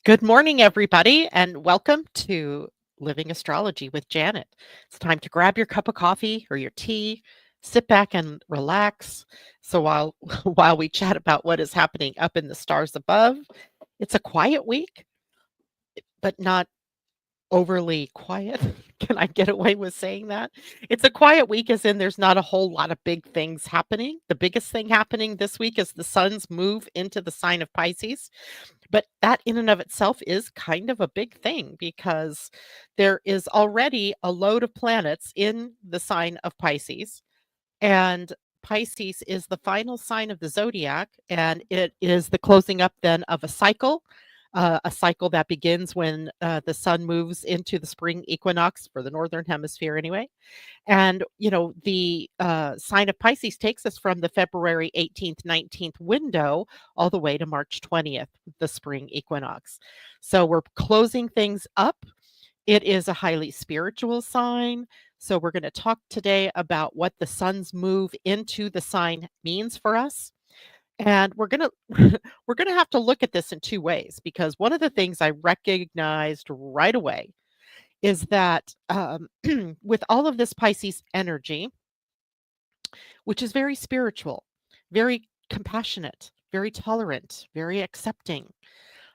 Good morning, everybody, and welcome to Living Astrology with Janet. It's time to grab your cup of coffee or your tea, sit back and relax. So while while we chat about what is happening up in the stars above, it's a quiet week, but not overly quiet. Can I get away with saying that? It's a quiet week, as in there's not a whole lot of big things happening. The biggest thing happening this week is the sun's move into the sign of Pisces. But that in and of itself is kind of a big thing because there is already a load of planets in the sign of Pisces. And Pisces is the final sign of the zodiac, and it is the closing up then of a cycle that begins when the sun moves into the spring equinox for the northern hemisphere, anyway. And, the sign of Pisces takes us from the February 18th, 19th window all the way to March 20th, the spring equinox. So we're closing things up. It is a highly spiritual sign. So we're going to talk today about what the sun's move into the sign means for us. And we're going to we're going to have to look at this in two ways because one of the things I recognized right away is that with all of this Pisces energy, which is very spiritual, very compassionate, very tolerant, very accepting.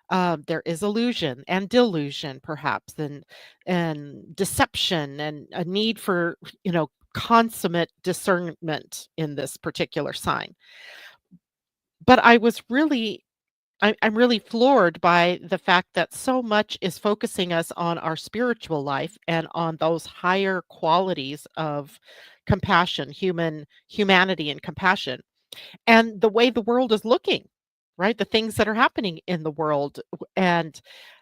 There is illusion and delusion, perhaps, and deception, and a need for consummate discernment in this particular sign. But I'm really floored by the fact that so much is focusing us on our spiritual life and on those higher qualities of compassion, humanity and compassion, and the way the world is looking, right? The things that are happening in the world. And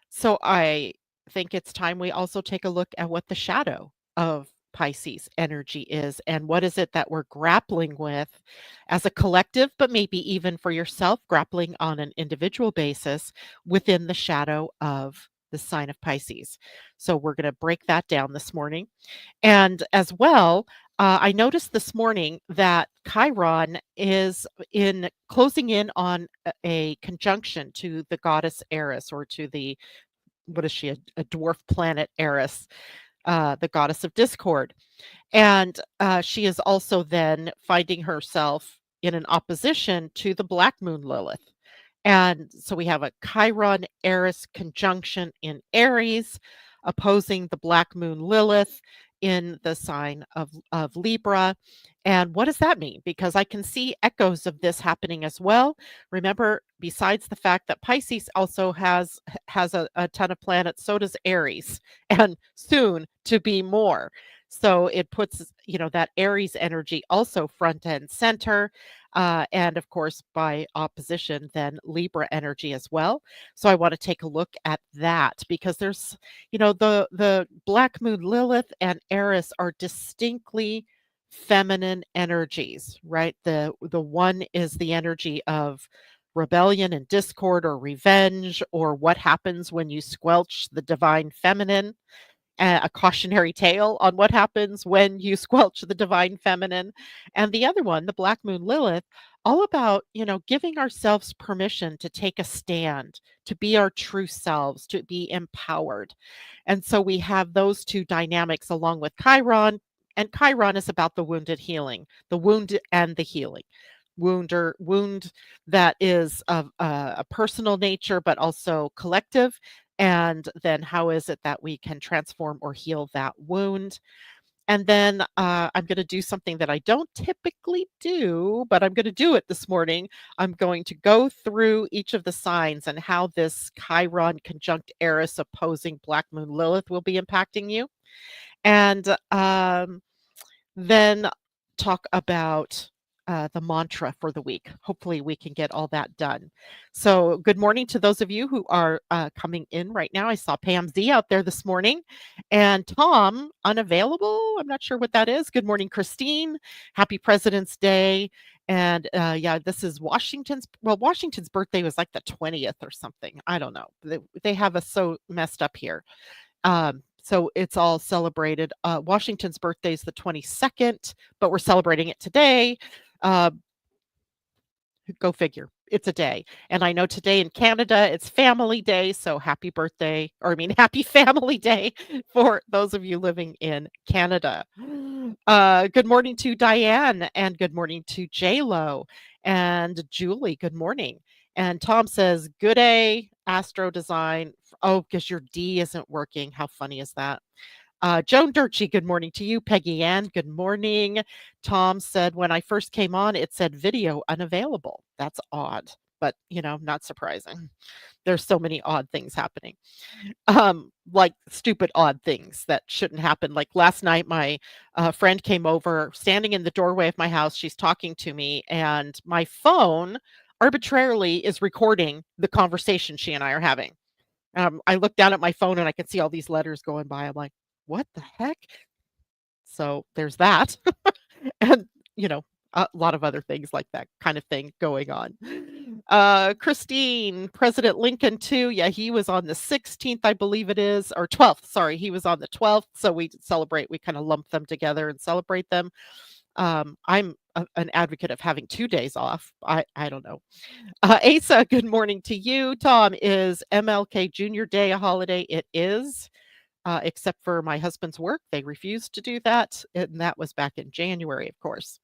so I think it's time we also take a look at what the shadow of Pisces energy is and what is it that we're grappling with as a collective, but maybe even for yourself, grappling on an individual basis within the shadow of the sign of Pisces. So we're going to break that down this morning. And as well, I noticed this morning that Chiron is in closing in on a conjunction to the goddess Eris, or to the what is she, a dwarf planet Eris, the goddess of discord. And she is also then finding herself in an opposition to the black moon Lilith. And so we have a Chiron Eris conjunction in Aries, opposing the black moon Lilith in the sign of Libra. And what does that mean? Because I can see echoes of this happening as well. Remember, besides the fact that Pisces also has a ton of planets, so does Aries, and soon to be more. So it puts, that Aries energy also front and center. And of course, by opposition, then Libra energy as well. So I want to take a look at that because there's, the Black Moon Lilith and Eris are distinctly feminine energies, right? The one is the energy of rebellion and discord or revenge, or what happens when you squelch the divine feminine, a cautionary tale on what happens when you squelch the divine feminine. And the other one, the Black Moon Lilith, all about, giving ourselves permission to take a stand, to be our true selves, to be empowered. And so we have those two dynamics along with Chiron. And Chiron is about the wounded healing, the wound and the healing. Wound that is of a personal nature, but also collective. And then how is it that we can transform or heal that wound? And then I'm going to do something that I don't typically do, but I'm going to do it this morning. I'm going to go through each of the signs and how this Chiron conjunct Eris opposing Black Moon Lilith will be impacting you. And then talk about the mantra for the week. Hopefully, we can get all that done. So, good morning to those of you who are coming in right now. I saw Pam Z out there this morning, and Tom, unavailable. I'm not sure what that is. Good morning, Christine. Happy President's Day. And yeah, this is Washington's birthday was like the 20th or something. I don't know. They have us so messed up here. So it's all celebrated. Washington's birthday is the 22nd, but we're celebrating it today. Uh, Go figure. it's a day. And I know today in Canada, it's Family Day, so happy birthday, or I mean, happy Family Day for those of you living in Canada. Good morning to Diane, and good morning to J-Lo, and Julie, good morning. And Tom says, good day, Astro Design. Oh, because your D isn't working. How funny is that? Joan Durchie, good morning to you. Peggy Ann, good morning. Tom said, when I first came on, it said video unavailable. That's odd, but not surprising. There's so many odd things happening. Like stupid odd things that shouldn't happen. Like last night, my friend came over, standing in the doorway of my house. She's talking to me, and my phone arbitrarily is recording the conversation she and I are having. I look down at my phone and I can see all these letters going by. I'm like, what the heck? So there's that. And, you know, a lot of other things like that kind of thing going on. Christine, President Lincoln too. Yeah, he was on the 16th, I believe it is, or 12th. Sorry, he was on the 12th. So we kind of lump them together and celebrate them. I'm an advocate of having 2 days off. I don't know. Asa, good morning to you. Tom, is MLK Junior Day a holiday? It is, except for my husband's work. They refused to do that, and that was back in January, of course.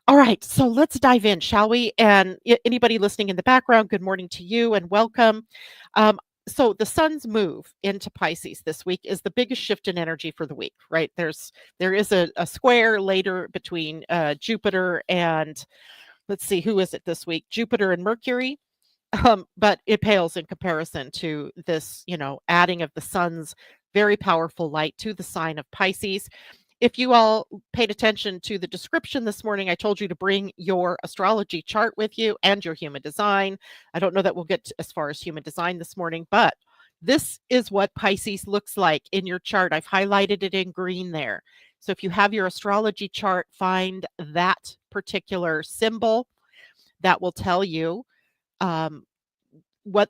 All right, so let's dive in, shall we? And anybody listening in the background, good morning to you and welcome. So the sun's move into Pisces this week is the biggest shift in energy for the week, right? There is a square later between Jupiter and, let's see, who is it this week? Jupiter and Mercury. But it pales in comparison to this, adding of the sun's very powerful light to the sign of Pisces. If you all paid attention to the description this morning, I told you to bring your astrology chart with you and your human design. I don't know that we'll get as far as human design this morning, but this is what Pisces looks like in your chart. I've highlighted it in green there. So if you have your astrology chart, find that particular symbol that will tell you um,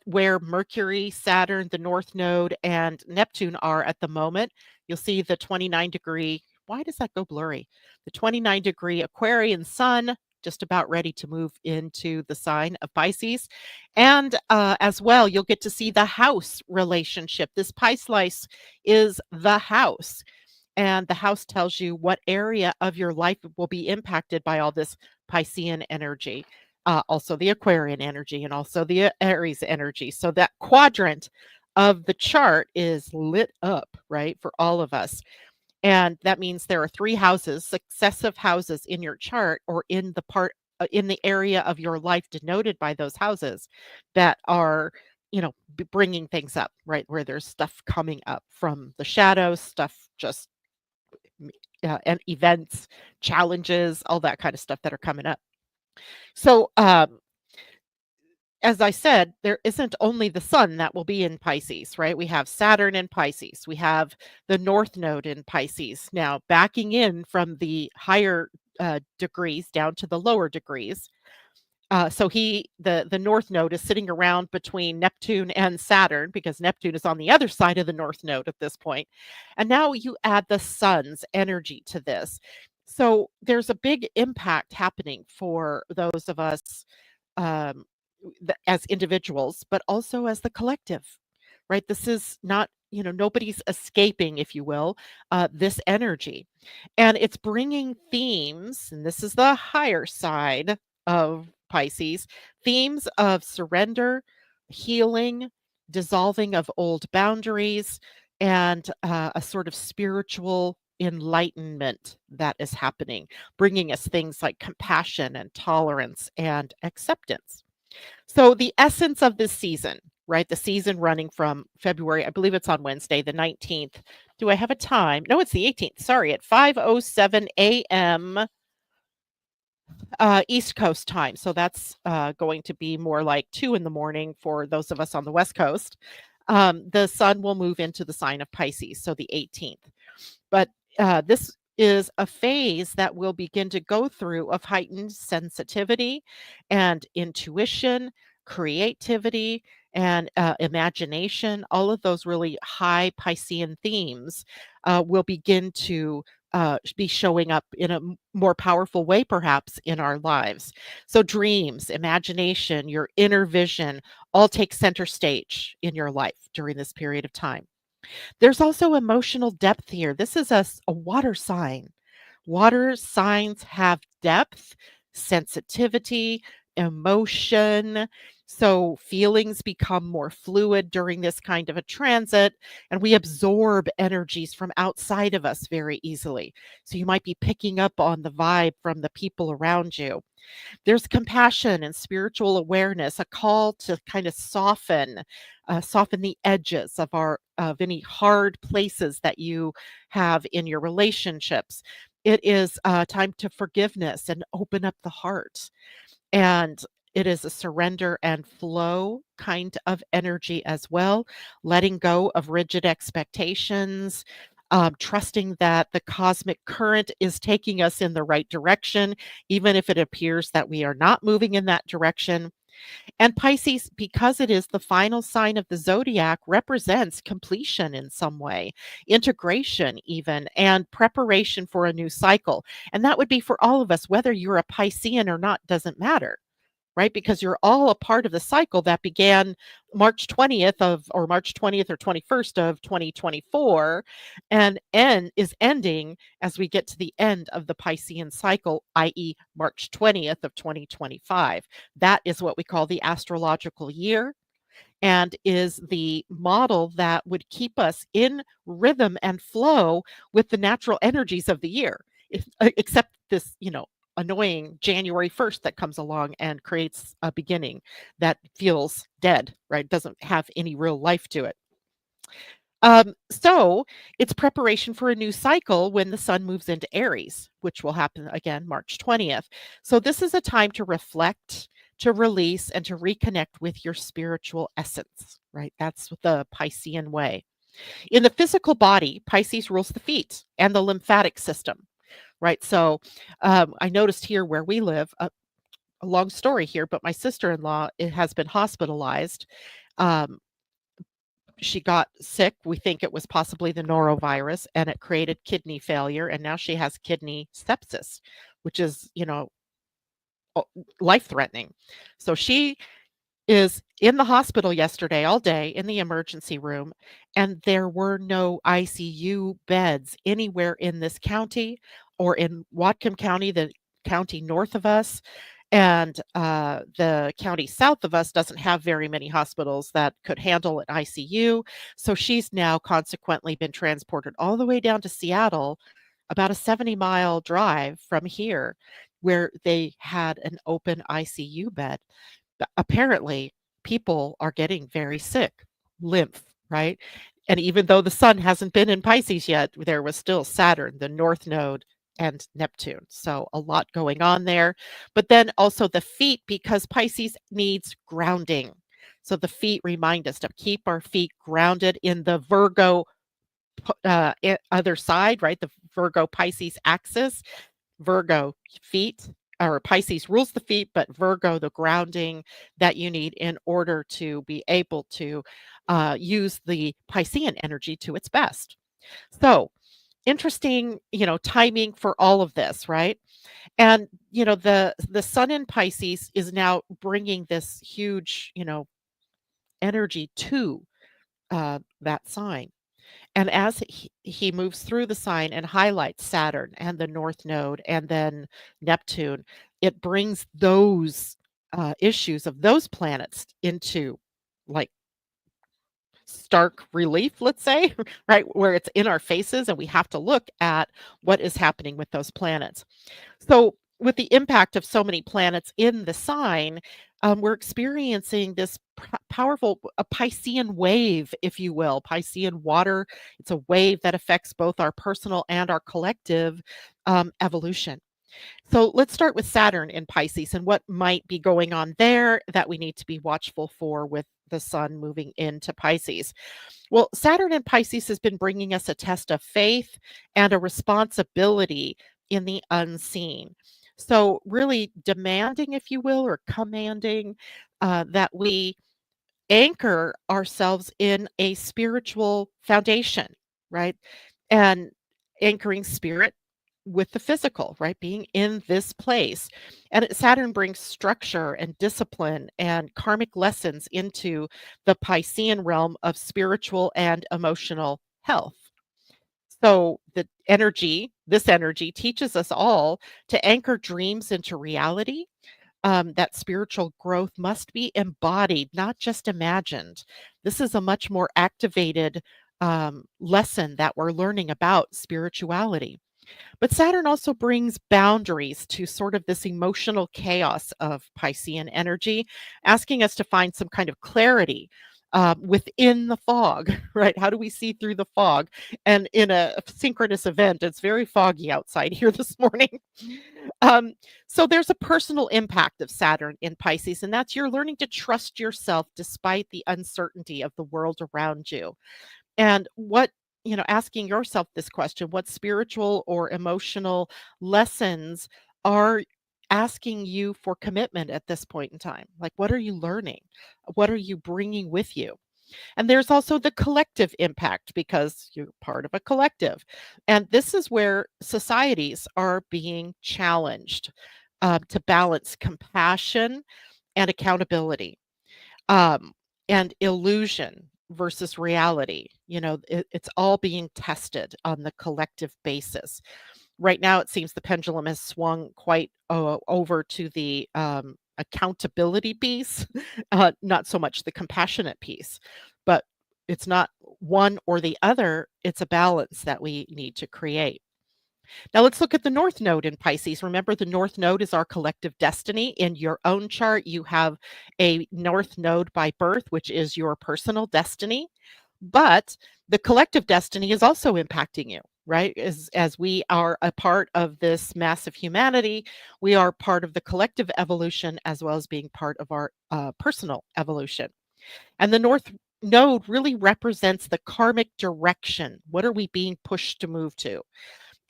where Mercury, Saturn, the North Node, and Neptune are at the moment. You'll see the 29-degree. Why does that go blurry? The 29-degree Aquarian sun just about ready to move into the sign of Pisces. And as well, you'll get to see the house relationship. This Pisces is the house. And the house tells you what area of your life will be impacted by all this Piscean energy. Also the Aquarian energy and also the Eris energy. So that quadrant of the chart is lit up, right, for all of us. And that means there are 3 houses, successive houses in your chart or in the area of your life denoted by those houses that are, bringing things up, right, where there's stuff coming up from the shadows, stuff just and events, challenges, all that kind of stuff that are coming up. So, as I said, there isn't only the sun that will be in Pisces, right? We have Saturn in Pisces. We have the North Node in Pisces. Now, backing in from the higher degrees down to the lower degrees. So the North Node is sitting around between Neptune and Saturn because Neptune is on the other side of the North Node at this point. And now you add the sun's energy to this. So there's a big impact happening for those of us um, as individuals, but also as the collective, right? This is not, nobody's escaping, if you will, this energy. And it's bringing themes, and this is the higher side of Pisces, themes of surrender, healing, dissolving of old boundaries, and a sort of spiritual enlightenment that is happening, bringing us things like compassion and tolerance and acceptance. So the essence of this season, right? The season running from February, I believe it's on Wednesday, the 19th. Do I have a time? No, it's the 18th. Sorry, at 5:07 a.m. East Coast time. So that's going to be more like 2 in the morning for those of us on the West Coast. The sun will move into the sign of Pisces, so the 18th. But this is a phase that we'll begin to go through of heightened sensitivity and intuition, creativity, and imagination. All of those really high Piscean themes will begin to be showing up in a more powerful way, perhaps, in our lives. So, dreams, imagination, your inner vision all take center stage in your life during this period of time. There's also emotional depth here. This is a water sign. Water signs have depth, sensitivity, emotion. So feelings become more fluid during this kind of a transit, and we absorb energies from outside of us very easily. So you might be picking up on the vibe from the people around you. There's compassion and spiritual awareness, a call to kind of soften the edges of any hard places that you have in your relationships. It is time to forgiveness and open up the heart. And it is a surrender and flow kind of energy as well, letting go of rigid expectations, trusting that the cosmic current is taking us in the right direction, even if it appears that we are not moving in that direction. And Pisces, because it is the final sign of the zodiac, represents completion in some way, integration, even, and preparation for a new cycle. And that would be for all of us, whether you're a Piscean or not, doesn't matter, right? Because you're all a part of the cycle that began March 20th or 21st of 2024 and is ending as we get to the end of the Piscean cycle, i.e. March 20th of 2025. That is what we call the astrological year and is the model that would keep us in rhythm and flow with the natural energies of the year. Except this, annoying January 1st that comes along and creates a beginning that feels dead, right? Doesn't have any real life to it. So it's preparation for a new cycle when the sun moves into Aries, which will happen again March 20th. So this is a time to reflect, to release, and to reconnect with your spiritual essence, right? That's the Piscean way. In the physical body, Pisces rules the feet and the lymphatic system, right? So I noticed here where we live, a long story here, but my sister-in-law has been hospitalized. Um, she got sick. We think it was possibly the norovirus, and it created kidney failure. And now she has kidney sepsis, which is, life threatening. So she is in the hospital yesterday all day in the emergency room, and there were no ICU beds anywhere in this county or in Whatcom County, the county north of us. And the county south of us doesn't have very many hospitals that could handle an ICU. So she's now consequently been transported all the way down to Seattle, about a 70-mile drive from here, where they had an open ICU bed. Apparently, people are getting very sick. Lymph, right? And even though the sun hasn't been in Pisces yet, there was still Saturn, the north node, and Neptune. So a lot going on there. But then also the feet, because Pisces needs grounding. So the feet remind us to keep our feet grounded in the Virgo other side, right? The Virgo Pisces axis. Virgo feet, or Pisces rules the feet, but Virgo, the grounding that you need in order to be able to use the Piscean energy to its best. So interesting, timing for all of this, right? And the sun in Pisces is now bringing this huge, energy to that sign. And as he moves through the sign and highlights Saturn and the North Node and then Neptune, it brings those issues of those planets into like stark relief, let's say, right? Where it's in our faces and we have to look at what is happening with those planets. So, with the impact of so many planets in the sign, we're experiencing this powerful a Piscean wave, if you will, Piscean water. It's a wave that affects both our personal and our collective evolution. So let's start with Saturn in Pisces and what might be going on there that we need to be watchful for with the sun moving into Pisces. Well, Saturn in Pisces has been bringing us a test of faith and a responsibility in the unseen. So, really demanding, if you will, or commanding that we anchor ourselves in a spiritual foundation, right? And anchoring spirit with the physical, right? Being in this place. And Saturn brings structure and discipline and karmic lessons into the Piscean realm of spiritual and emotional health. So this energy teaches us all to anchor dreams into reality. That spiritual growth must be embodied, not just imagined. This is a much more activated lesson that we're learning about spirituality. But Saturn also brings boundaries to sort of this emotional chaos of Piscean energy, asking us to find some kind of clarity within the fog, right? How do we see through the fog? And in a synchronous event, it's very foggy outside here this morning. Um, so there's a personal impact of Saturn in Pisces, and that's you're learning to trust yourself despite the uncertainty of the world around you. And asking yourself this question, what spiritual or emotional lessons are asking you for commitment at this point in time? Like, what are you learning? What are you bringing with you? And there's also the collective impact because you're part of a collective. And this is where societies are being challenged to balance compassion and accountability, um, and illusion versus reality. It's all being tested on the collective basis. Right now, it seems the pendulum has swung quite over to the accountability piece, not so much the compassionate piece. But it's not one or the other, it's a balance that we need to create. Now let's look at the North Node in Pisces. Remember, the North Node is our collective destiny. In your own chart, you have a North Node by birth, which is your personal destiny. But the collective destiny is also impacting you, right? As we are a part of this massive humanity, we are part of the collective evolution as well as being part of our personal evolution. And the North Node really represents the karmic direction. What are we being pushed to move to?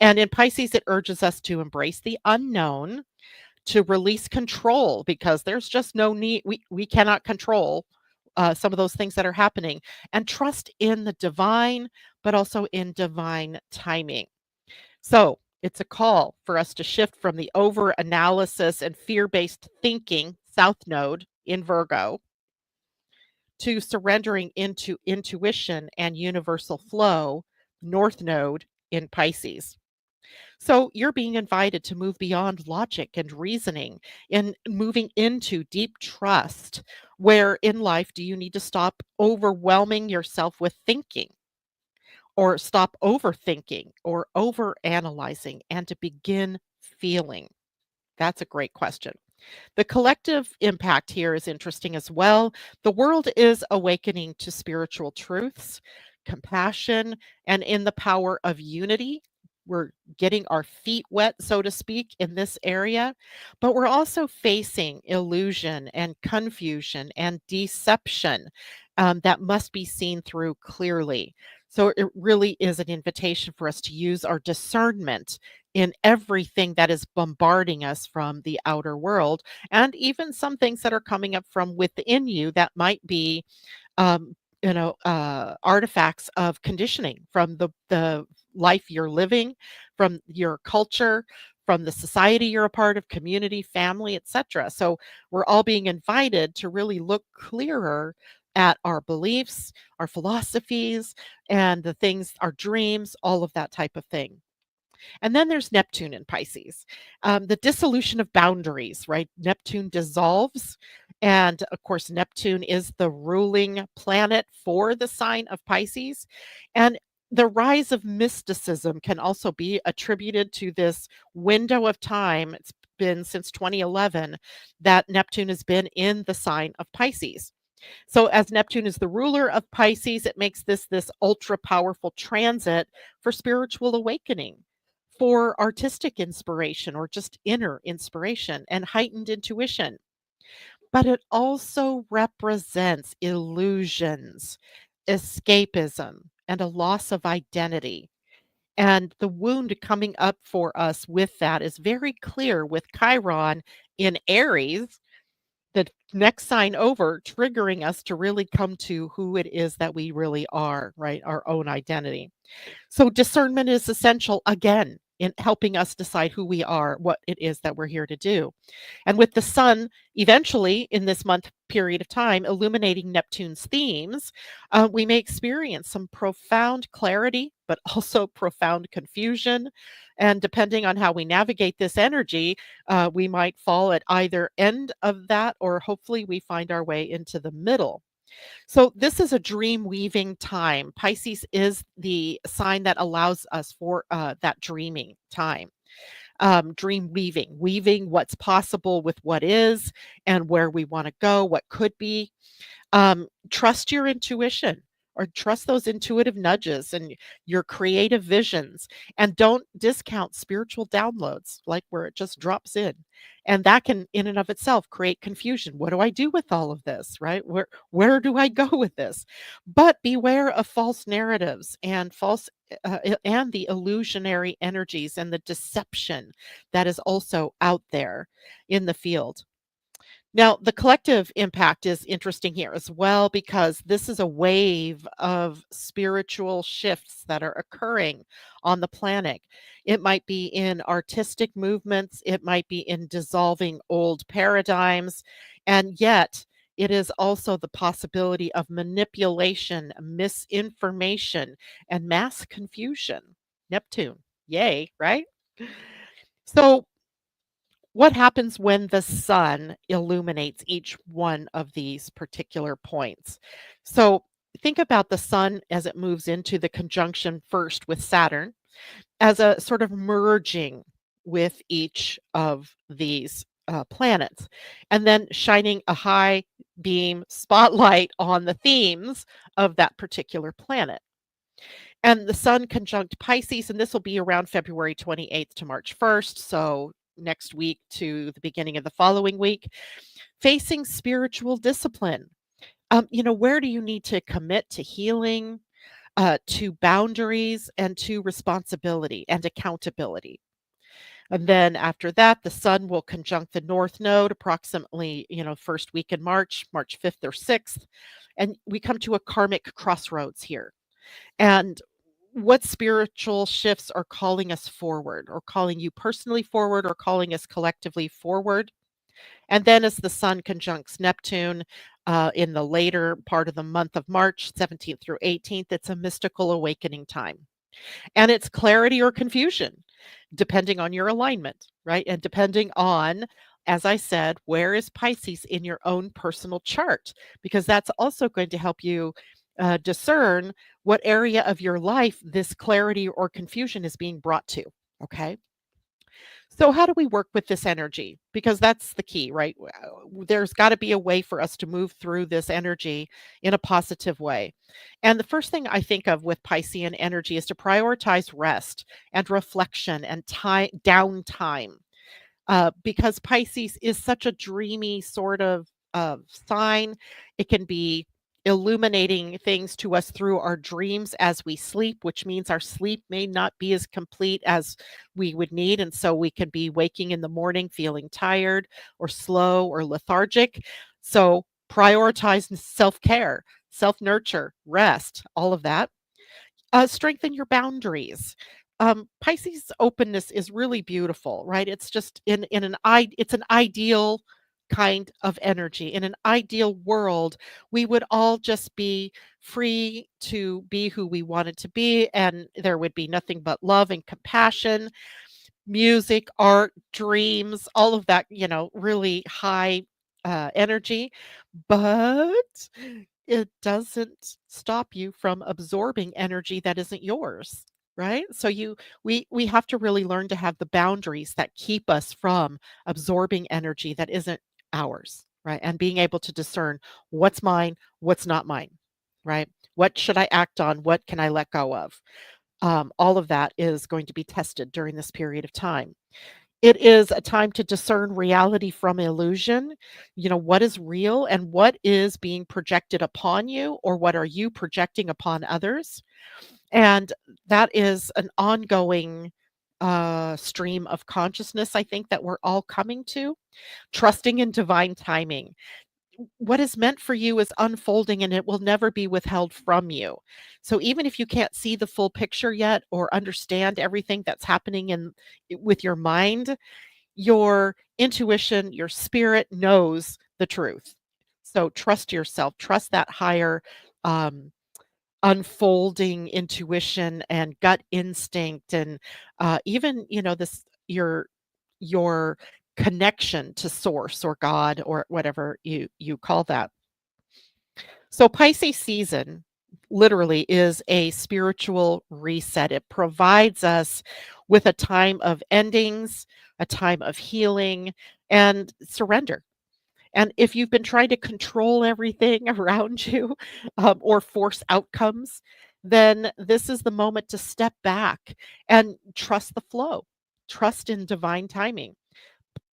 And in Pisces, it urges us to embrace the unknown, to release control because there's just no need. We cannot control some of those things that are happening, and trust in the divine, but also in divine timing. So it's a call for us to shift from the over analysis and fear based thinking, South Node in Virgo, to surrendering into intuition and universal flow, North Node in Pisces. So you're being invited to move beyond logic and reasoning and moving into deep trust. Where in life do you need to stop overwhelming yourself with thinking or stop overthinking or overanalyzing and to begin feeling? That's a great question. The collective impact here is interesting as well. The world is awakening to spiritual truths, compassion, and in the power of unity. We're getting our feet wet, so to speak, in this area, but we're also facing illusion and confusion and deception that must be seen through clearly. So it really is an invitation for us to use our discernment in everything that is bombarding us from the outer world, and even some things that are coming up from within you that might be um, artifacts of conditioning from the life you're living, from your culture, from the society you're a part of, community, family, etc. So we're all being invited to really look clearer at our beliefs, our philosophies, and the things, our dreams, all of that type of thing. And then there's Neptune in Pisces, the dissolution of boundaries, right? Neptune dissolves. And of course, Neptune is the ruling planet for the sign of Pisces. And the rise of mysticism can also be attributed to this window of time. It's been since 2011 that Neptune has been in the sign of Pisces. So as Neptune is the ruler of Pisces, it makes this ultra powerful transit for spiritual awakening, for artistic inspiration or just inner inspiration and heightened intuition. But it also represents illusions, escapism, and a loss of identity. And the wound coming up for us with that is very clear with Chiron in Eris, the next sign over, triggering us to really come to who it is that we really are, right? Our own identity. So discernment is essential again in helping us decide who we are, what it is that we're here to do. And with the sun eventually in this month period of time illuminating Neptune's themes, we may experience some profound clarity, but also profound confusion. And depending on how we navigate this energy, we might fall at either end of that, or hopefully we find our way into the middle. So this is a dream weaving time. Pisces is the sign that allows us for that dreaming time. Dream weaving, weaving what's possible with what is and where we want to go, what could be. Trust your intuition, or trust those intuitive nudges and your creative visions, and don't discount spiritual downloads like where it just drops in. And that can in and of itself create confusion. What do I do with all of this, right? Where do I go with this? But beware of false narratives and and the illusionary energies and the deception that is also out there in the field. Now, the collective impact is interesting here as well, because this is a wave of spiritual shifts that are occurring on the planet. It might be in artistic movements, it might be in dissolving old paradigms, and yet it is also the possibility of manipulation, misinformation, and mass confusion. Neptune, yay, right? So, what happens when the sun illuminates each one of these particular points? So think about the sun as it moves into the conjunction first with Saturn as a sort of merging with each of these planets, and then shining a high beam spotlight on the themes of that particular planet. And the sun conjunct Pisces, and this will be around February 28th to March 1st. So next week to the beginning of the following week, facing spiritual discipline. Where do you need to commit to healing, to boundaries, and to responsibility and accountability? And then after that, the sun will conjunct the north node approximately, first week in March, March 5th or 6th. And we come to a karmic crossroads here. And what spiritual shifts are calling us forward, or calling you personally forward, or calling us collectively forward? And then as the sun conjuncts Neptune in the later part of the month of March, 17th through 18th, it's a mystical awakening time. And it's clarity or confusion, depending on your alignment, right? And depending on, as I said, where is Pisces in your own personal chart? Because that's also going to help you discern what area of your life this clarity or confusion is being brought to. Okay. So, how do we work with this energy? Because that's the key, right? There's got to be a way for us to move through this energy in a positive way. And the first thing I think of with Piscean energy is to prioritize rest and reflection and time downtime, because Pisces is such a dreamy sort of sign. It can be illuminating things to us through our dreams as we sleep, which means our sleep may not be as complete as we would need. And so we can be waking in the morning feeling tired or slow or lethargic. So prioritize self care, self nurture, rest, all of that. Strengthen your boundaries. Pisces openness is really beautiful, right? It's just it's an ideal kind of energy. In an ideal world, we would all just be free to be who we wanted to be, and there would be nothing but love and compassion, music, art, dreams, all of that, really high energy. But it doesn't stop you from absorbing energy that isn't yours, right? So we have to really learn to have the boundaries that keep us from absorbing energy that isn't ours, right? And being able to discern what's mine, what's not mine, right? What should I act on? What can I let go of? All of that is going to be tested during this period of time. It is a time to discern reality from illusion. What is real and what is being projected upon you, or what are you projecting upon others? And that is an ongoing stream of consciousness, I think, that we're all coming to. Trusting in divine timing. what is meant for you is unfolding and it will never be withheld from you. So even if you can't see the full picture yet or understand everything that's happening with your mind, your intuition, your spirit knows the truth. So trust yourself, trust that higher um, unfolding intuition and gut instinct, and even this your connection to source or God or whatever you call that. So Pisces season literally is a spiritual reset. It provides us with a time of endings, a time of healing and surrender. And if you've been trying to control everything around you, or force outcomes, then this is the moment to step back and trust the flow, trust in divine timing.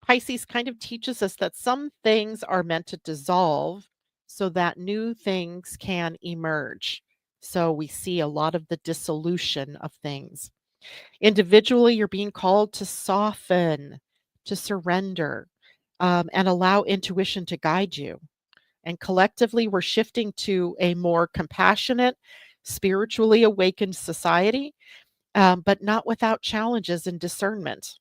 Pisces kind of teaches us that some things are meant to dissolve so that new things can emerge. So we see a lot of the dissolution of things. Individually, you're being called to soften, to surrender, and allow intuition to guide you. And collectively, we're shifting to a more compassionate, spiritually awakened society, but not without challenges and discernment.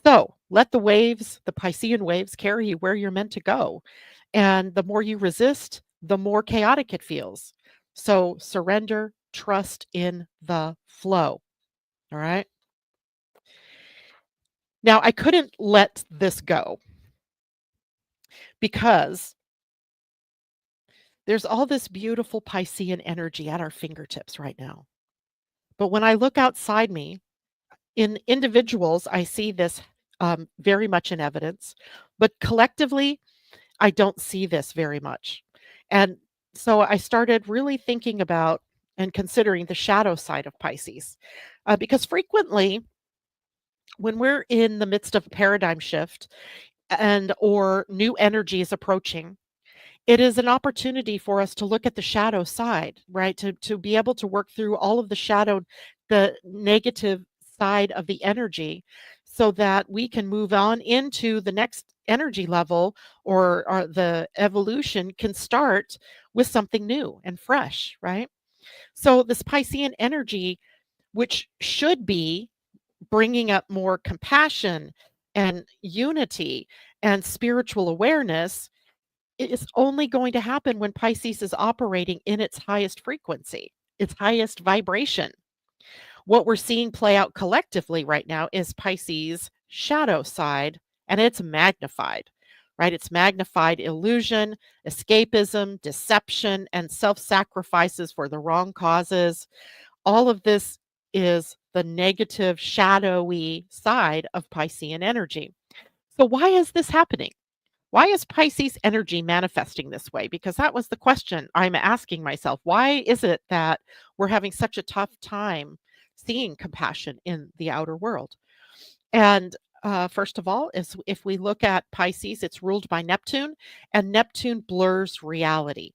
So let the waves, the Piscean waves, carry you where you're meant to go. And the more you resist, the more chaotic it feels. So surrender, trust in the flow. All right. Now, I couldn't let this go because there's all this beautiful Piscean energy at our fingertips right now. But when I look outside me, in individuals, I see this very much in evidence. But collectively, I don't see this very much. And so I started really thinking about and considering the shadow side of Pisces. Because frequently, when we're in the midst of a paradigm shift and or new energy is approaching, it is an opportunity for us to look at the shadow side, right? To be able to work through all of the negative side of the energy so that we can move on into the next energy level, or the evolution can start with something new and fresh, right? So this Piscean energy, which should be bringing up more compassion and unity and spiritual awareness, it is only going to happen when Pisces is operating in its highest frequency, its highest vibration. What we're seeing play out collectively right now is Pisces' shadow side, and it's magnified, right? It's magnified illusion, escapism, deception, and self sacrifices for the wrong causes. All of this is the negative, shadowy side of Piscean energy. So, why is this happening? Why is Pisces energy manifesting this way? Because that was the question I'm asking myself. Why is it that we're having such a tough time seeing compassion in the outer world? And first of all, is if we look at Pisces, it's ruled by Neptune, and Neptune blurs reality.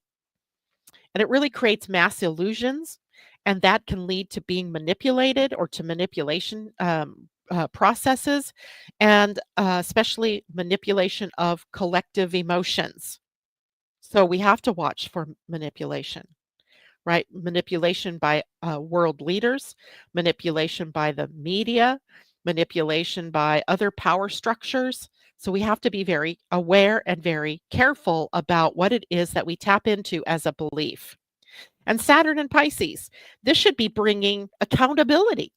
And it really creates mass illusions, and that can lead to being manipulated or to manipulation processes, and especially manipulation of collective emotions. So we have to watch for manipulation, right? Manipulation by world leaders, manipulation by the media, manipulation by other power structures. So we have to be very aware and very careful about what it is that we tap into as a belief. And Saturn and Pisces, this should be bringing accountability.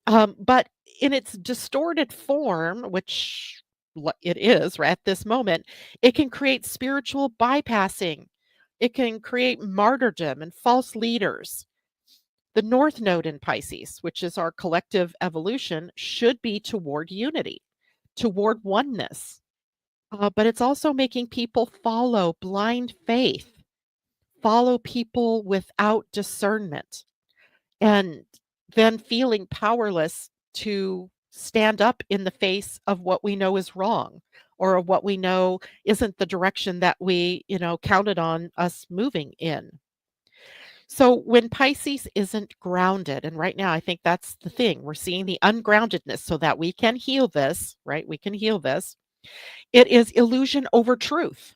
But in its distorted form, which it is right at this moment, it can create spiritual bypassing. It can create martyrdom and false leaders. The North Node in Pisces, which is our collective evolution, should be toward unity, toward oneness. But it's also making people follow blind faith, follow people without discernment, and then feeling powerless to stand up in the face of what we know is wrong, or what we know isn't the direction that we, counted on us moving in. So when Pisces isn't grounded, and right now I think that's the thing, we're seeing the ungroundedness so that we can heal this, right? We can heal this. It is illusion over truth.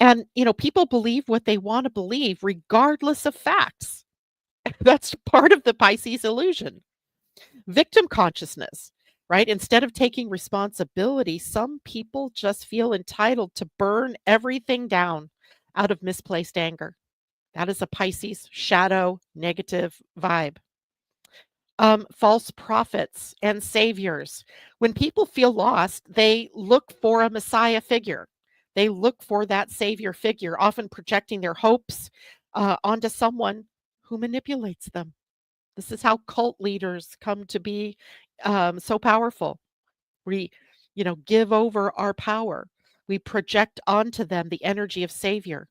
And, people believe what they want to believe regardless of facts. That's part of the Pisces illusion. Victim consciousness, right? Instead of taking responsibility, some people just feel entitled to burn everything down out of misplaced anger. That is a Pisces shadow negative vibe. False prophets and saviors. When people feel lost, they look for a Messiah figure. They look for that savior figure, often projecting their hopes onto someone who manipulates them. This is how cult leaders come to be so powerful. We, give over our power. We project onto them the energy of savior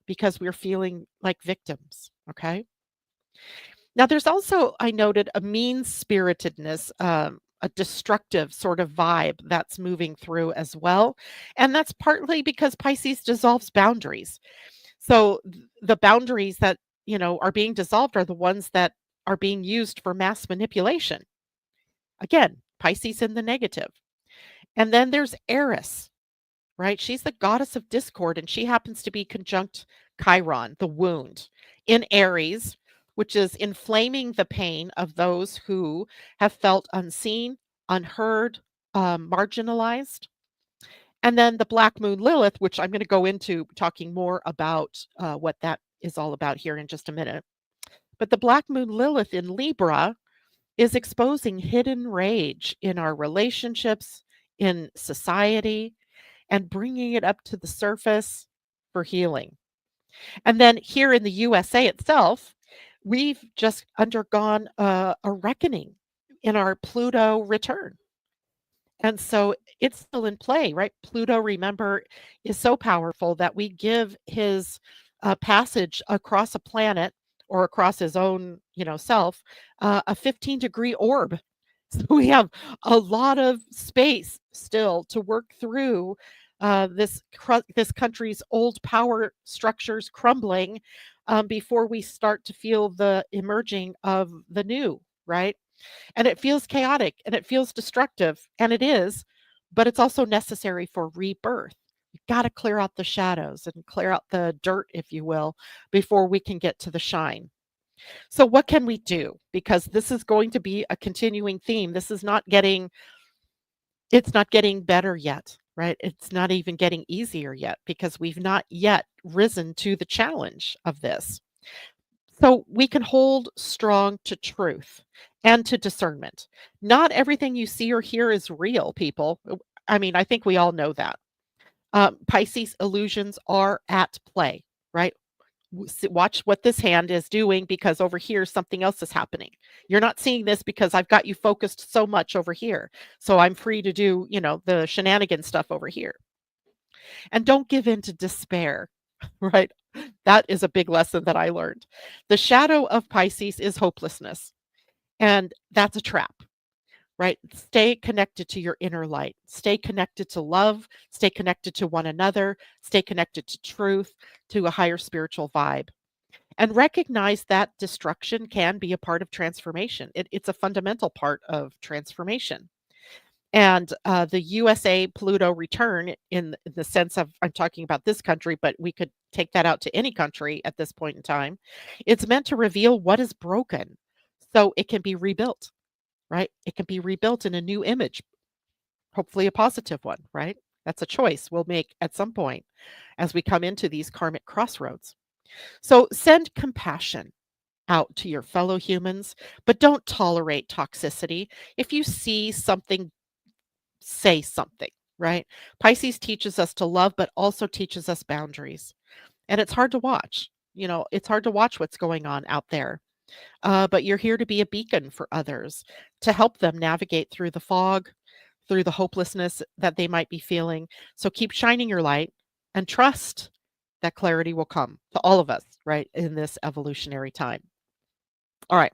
because we're feeling like victims. Okay. Now, there's also, I noted, a mean spiritedness, a destructive sort of vibe that's moving through as well. And that's partly because Pisces dissolves boundaries. So the boundaries that, are being dissolved are the ones that are being used for mass manipulation. Again, Pisces in the negative. And then there's Eris, right? She's the goddess of discord, and she happens to be conjunct Chiron, the wound, in Aries, which is inflaming the pain of those who have felt unseen, unheard, marginalized. And then the Black Moon Lilith, which I'm going to go into talking more about what that is all about here in just a minute. But the Black Moon Lilith in Libra is exposing hidden rage in our relationships, in society, and bringing it up to the surface for healing. And then here in the USA itself, we've just undergone a reckoning in our Pluto return. And so it's still in play, right? Pluto, remember, is so powerful that we give his passage across a planet or across his own, self, a 15-degree orb. So we have a lot of space still to work through this country's old power structures crumbling before we start to feel the emerging of the new, right? And it feels chaotic and it feels destructive, and it is, but it's also necessary for rebirth. You've got to clear out the shadows and clear out the dirt, if you will, before we can get to the shine. So, what can we do? Because this is going to be a continuing theme. This is not getting, it's not getting better yet, right? It's not even getting easier yet because we've not yet risen to the challenge of this. So we can hold strong to truth and to discernment. Not everything you see or hear is real, people. I mean, I think we all know that. Pisces illusions are at play, right? Watch what this hand is doing because over here something else is happening. You're not seeing this because I've got you focused so much over here. So I'm free to do, the shenanigan stuff over here. And don't give in to despair, right? That is a big lesson that I learned. The shadow of Pisces is hopelessness, and that's a trap, right? Stay connected to your inner light. Stay connected to love. Stay connected to one another. Stay connected to truth, to a higher spiritual vibe. And recognize that destruction can be a part of transformation. It's a fundamental part of transformation. And the USA Pluto return, in the sense of, I'm talking about this country, but we could take that out to any country at this point in time. It's meant to reveal what is broken so it can be rebuilt, right? It can be rebuilt in a new image, hopefully a positive one, right? That's a choice we'll make at some point as we come into these karmic crossroads. So send compassion out to your fellow humans, but don't tolerate toxicity. If you see something, say something, right? Pisces teaches us to love, but also teaches us boundaries. And it's hard to watch. It's hard to watch what's going on out there. But you're here to be a beacon for others, to help them navigate through the fog, through the hopelessness that they might be feeling. So keep shining your light and trust that clarity will come to all of us, right, in this evolutionary time. All right.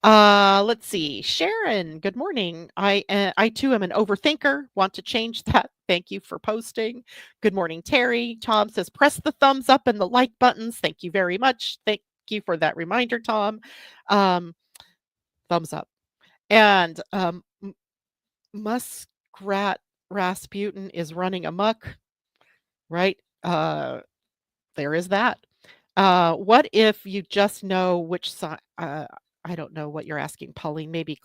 Let's see. Sharon, good morning. I too am an overthinker. Want to change that. Thank you for posting. Good morning, Terry. Tom says press the thumbs up and the like buttons. Thank you very much. Thank you for that reminder, Tom. Um, Thumbs up. And Muskrat Rasputin is running amok, right? there is that. What if you just know which side? I don't know what you're asking, Pauline. Maybe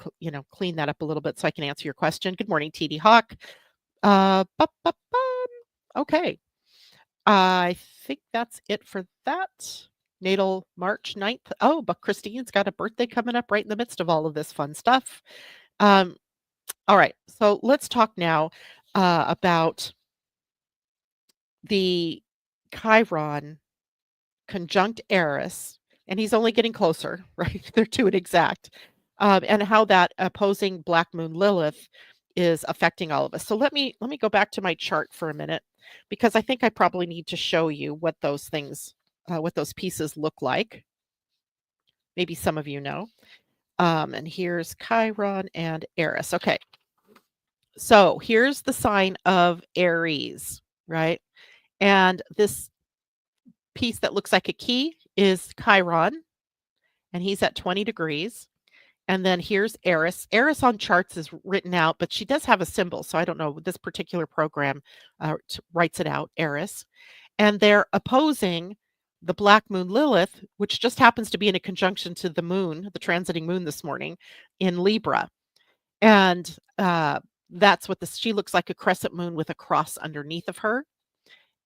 clean that up a little bit so I can answer your question. Good morning, TD Hawk. Okay. I think that's it for that. Natal March 9th. Oh, but Christine's got a birthday coming up right in the midst of all of this fun stuff. Um, all right. So let's talk now about the Chiron conjunct Eris, and he's only getting closer, right? They're to an exact, and how that opposing Black Moon Lilith is affecting all of us. So let me go back to my chart for a minute because I think I probably need to show you what those things, what those pieces look like. Maybe some of you know. And here's Chiron and Eris. Okay, so here's the sign of Aries, right? And this piece that looks like a key is Chiron, and he's at 20 degrees. And then here's Eris. Eris on charts is written out, but she does have a symbol. So I don't know. This particular program writes it out, Eris. And they're opposing the Black Moon Lilith, which just happens to be in a conjunction to the moon, the transiting moon this morning in Libra. And that's what she looks like, a crescent moon with a cross underneath of her.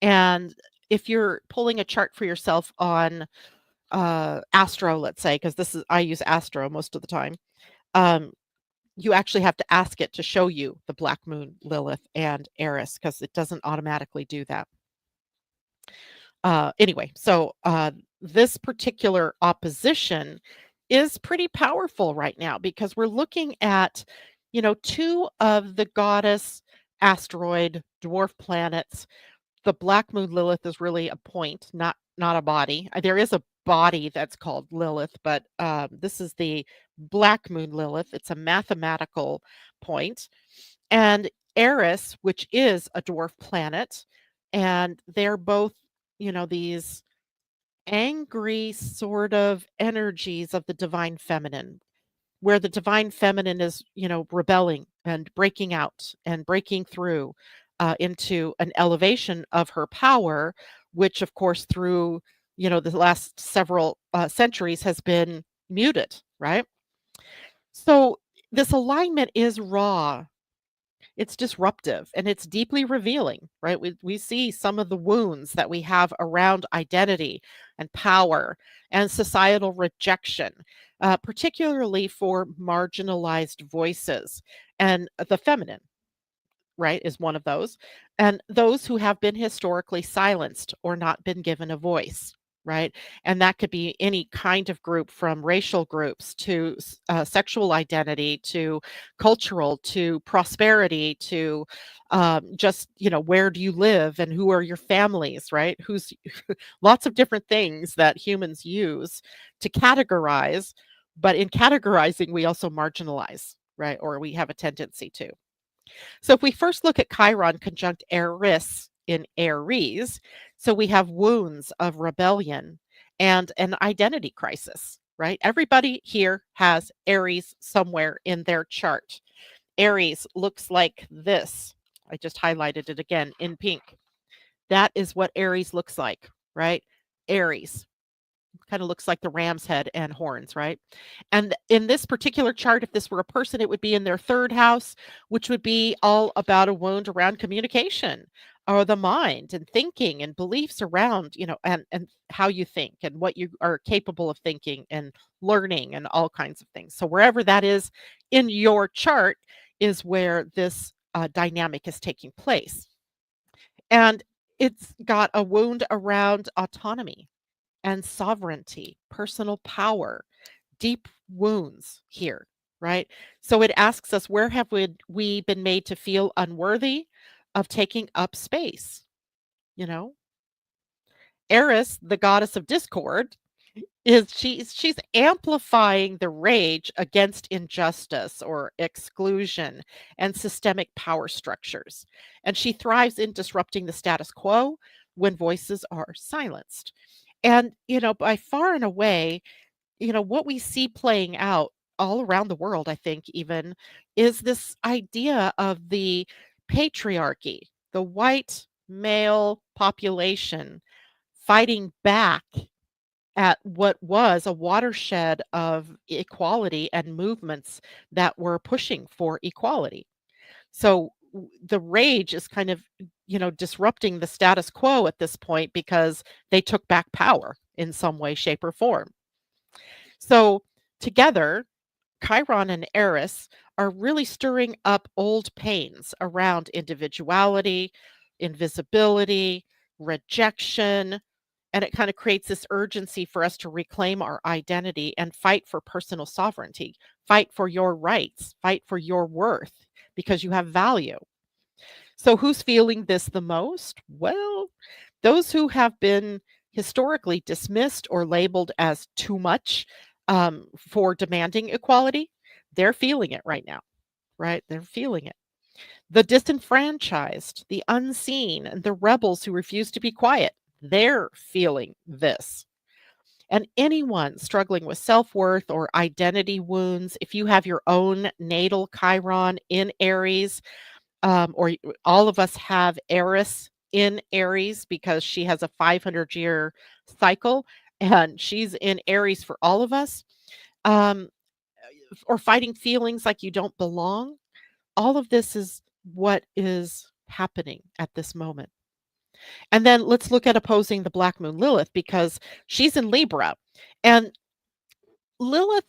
And if you're pulling a chart for yourself on Astro, let's say, because I use Astro most of the time. You actually have to ask it to show you the Black Moon, Lilith, and Eris because it doesn't automatically do that. Anyway, so this particular opposition is pretty powerful right now because we're looking at, two of the goddess asteroid dwarf planets. The Black Moon Lilith is really a point, not a body. There is a body that's called Lilith, but this is the Black Moon Lilith. It's a mathematical point. And Eris, which is a dwarf planet, and they're both, these angry sort of energies of the divine feminine, where the divine feminine is, rebelling and breaking out and breaking through into an elevation of her power, which, of course, through, the last several centuries has been muted, right? So this alignment is raw. It's disruptive and it's deeply revealing, right? We see some of the wounds that we have around identity and power and societal rejection, particularly for marginalized voices. And the feminine, right, is one of those. And those who have been historically silenced or not been given a voice, right? And that could be any kind of group, from racial groups to sexual identity to cultural to prosperity to just, where do you live and who are your families, right? Who's lots of different things that humans use to categorize. But in categorizing, we also marginalize, right? Or we have a tendency to. So if we first look at Chiron conjunct Eris in Aries, so we have wounds of rebellion and an identity crisis, right? Everybody here has Aries somewhere in their chart. Aries looks like this. I just highlighted it again in pink. That is what Aries looks like, right? Aries kind of looks like the ram's head and horns, right? And in this particular chart, if this were a person, it would be in their third house, which would be all about a wound around communication or the mind and thinking and beliefs around, and how you think and what you are capable of thinking and learning and all kinds of things. So wherever that is in your chart is where this dynamic is taking place. And it's got a wound around autonomy and sovereignty, personal power, deep wounds here, right? So it asks us, where have we been made to feel unworthy of taking up space? Eris, the goddess of discord, she's amplifying the rage against injustice or exclusion and systemic power structures. And she thrives in disrupting the status quo when voices are silenced. And, by far and away, what we see playing out all around the world, I think, even, is this idea of the patriarchy, the white male population fighting back at what was a watershed of equality and movements that were pushing for equality. So the rage is kind of, disrupting the status quo at this point because they took back power in some way, shape, or form. So together, Chiron and Eris are really stirring up old pains around individuality, invisibility, rejection, and it kind of creates this urgency for us to reclaim our identity and fight for personal sovereignty, fight for your rights, fight for your worth because you have value. So, who's feeling this the most? Well, those who have been historically dismissed or labeled as too much for demanding equality, they're feeling it right now, right? They're feeling it. The disenfranchised, the unseen, and the rebels who refuse to be quiet, they're feeling this. And anyone struggling with self worth or identity wounds, if you have your own natal Chiron in Aries, all of us have Eris in Aries because she has a 500-year cycle and she's in Aries for all of us, um, or fighting feelings like you don't belong. All of this is what is happening at this moment. And then let's look at opposing the Black Moon Lilith because she's in Libra. And Lilith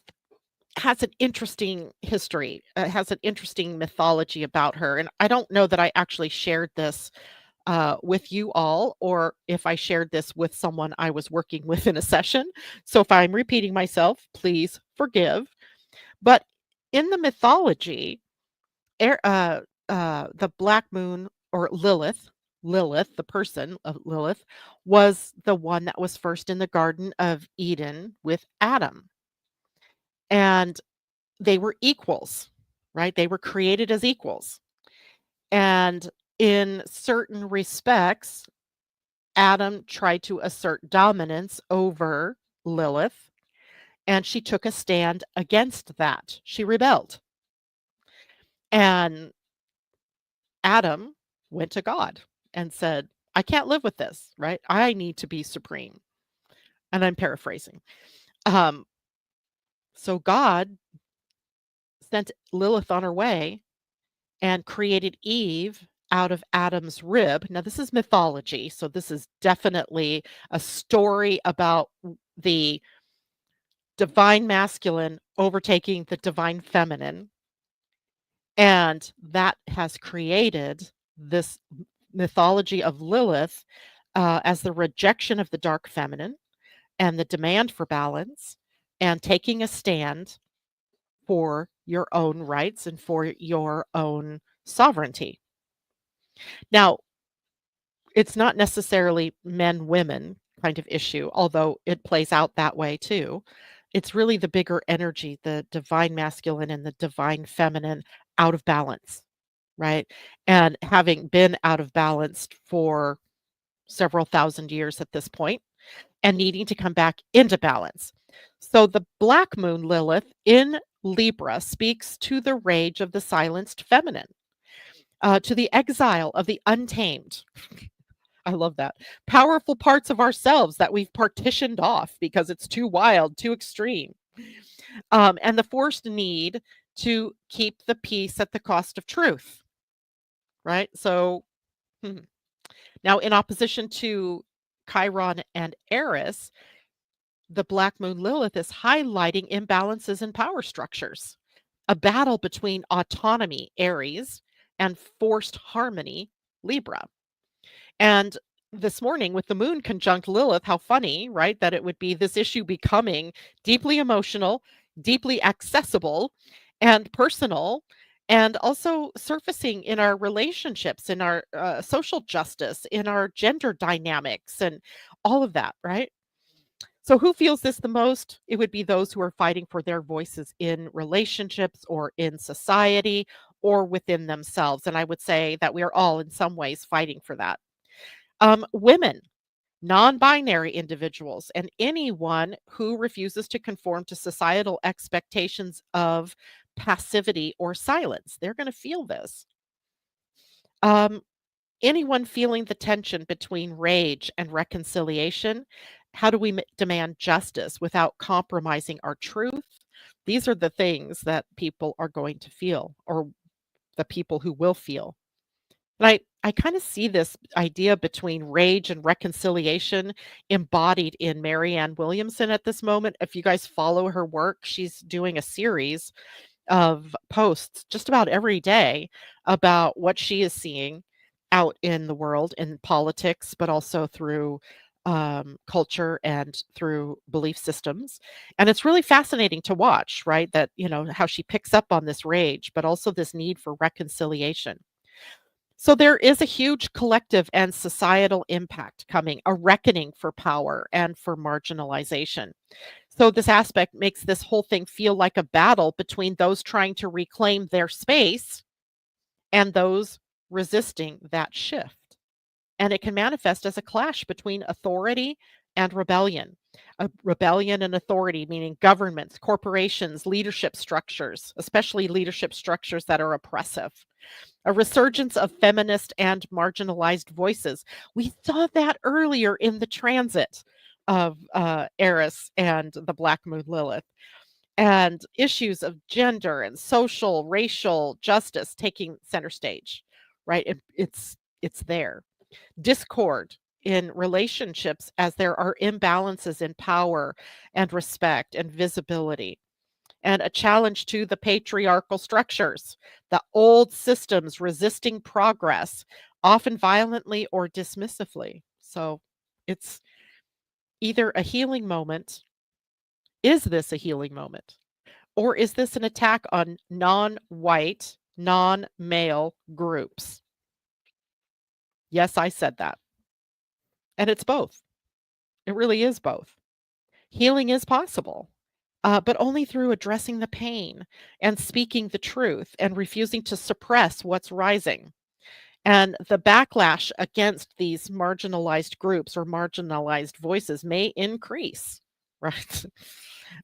has an interesting history, has an interesting mythology about her. And I don't know that I actually shared this with you all, or if I shared this with someone I was working with in a session. So if I'm repeating myself, please forgive. But in the mythology, the Black Moon or Lilith, the person of Lilith, was the one that was first in the Garden of Eden with Adam. And they were equals, right? They were created as equals. And in certain respects, Adam tried to assert dominance over Lilith, and she took a stand against that. She rebelled. And Adam went to God and said, I can't live with this, right? I need to be supreme. And I'm paraphrasing. Um, so God sent Lilith on her way and created Eve out of Adam's rib. Now, this is mythology. So, this is definitely a story about the divine masculine overtaking the divine feminine. And that has created this mythology of Lilith as the rejection of the dark feminine and the demand for balance and taking a stand for your own rights and for your own sovereignty. Now, it's not necessarily men women kind of issue, although it plays out that way too. It's really the bigger energy, the divine masculine and the divine feminine out of balance, right? And having been out of balance for several thousand years at this point and needing to come back into balance. So the Black Moon Lilith in Libra speaks to the rage of the silenced feminine, to the exile of the untamed. I love that. Powerful parts of ourselves that we've partitioned off because it's too wild, too extreme. And the forced need to keep the peace at the cost of truth, right? So, now in opposition to Chiron and Eris, the Black Moon Lilith is highlighting imbalances in power structures, a battle between autonomy, Aries, and forced harmony, Libra. And this morning with the moon conjunct Lilith, how funny, right? That it would be this issue becoming deeply emotional, deeply accessible, and personal, and also surfacing in our relationships, in our social justice, in our gender dynamics, and all of that, right? So, who feels this the most? It would be those who are fighting for their voices in relationships or in society or within themselves. And I would say that we are all in some ways fighting for that. Women, non binary individuals, and anyone who refuses to conform to societal expectations of passivity or silence, they're going to feel this. Um, Anyone feeling the tension between rage and reconciliation? How do we demand justice without compromising our truth? These are the things that people are going to feel, or the people who will feel. And I kind of see this idea between rage and reconciliation embodied in Marianne Williamson at this moment. If you guys follow her work, she's doing a series of posts just about every day about what she is seeing out in the world, in politics, but also through culture and through belief systems. And it's really fascinating to watch, right? That, how she picks up on this rage, but also this need for reconciliation. So there is a huge collective and societal impact coming, a reckoning for power and for marginalization. So this aspect makes this whole thing feel like a battle between those trying to reclaim their space and those resisting that shift. And it can manifest as a clash between authority and rebellion. A rebellion and authority, meaning governments, corporations, leadership structures, especially leadership structures that are oppressive. A resurgence of feminist and marginalized voices. We saw that earlier in the transit of Eris and the Black Moon Lilith, and issues of gender and social, racial justice taking center stage, right? It's there. Discord in relationships as there are imbalances in power and respect and visibility, and a challenge to the patriarchal structures, the old systems resisting progress, often violently or dismissively. So it's either a healing moment. Is this a healing moment? Or is this an attack on non-white, non-male groups? Yes, I said that. And it's both. It really is both. Healing is possible, but only through addressing the pain and speaking the truth and refusing to suppress what's rising. And the backlash against these marginalized groups or marginalized voices may increase, right?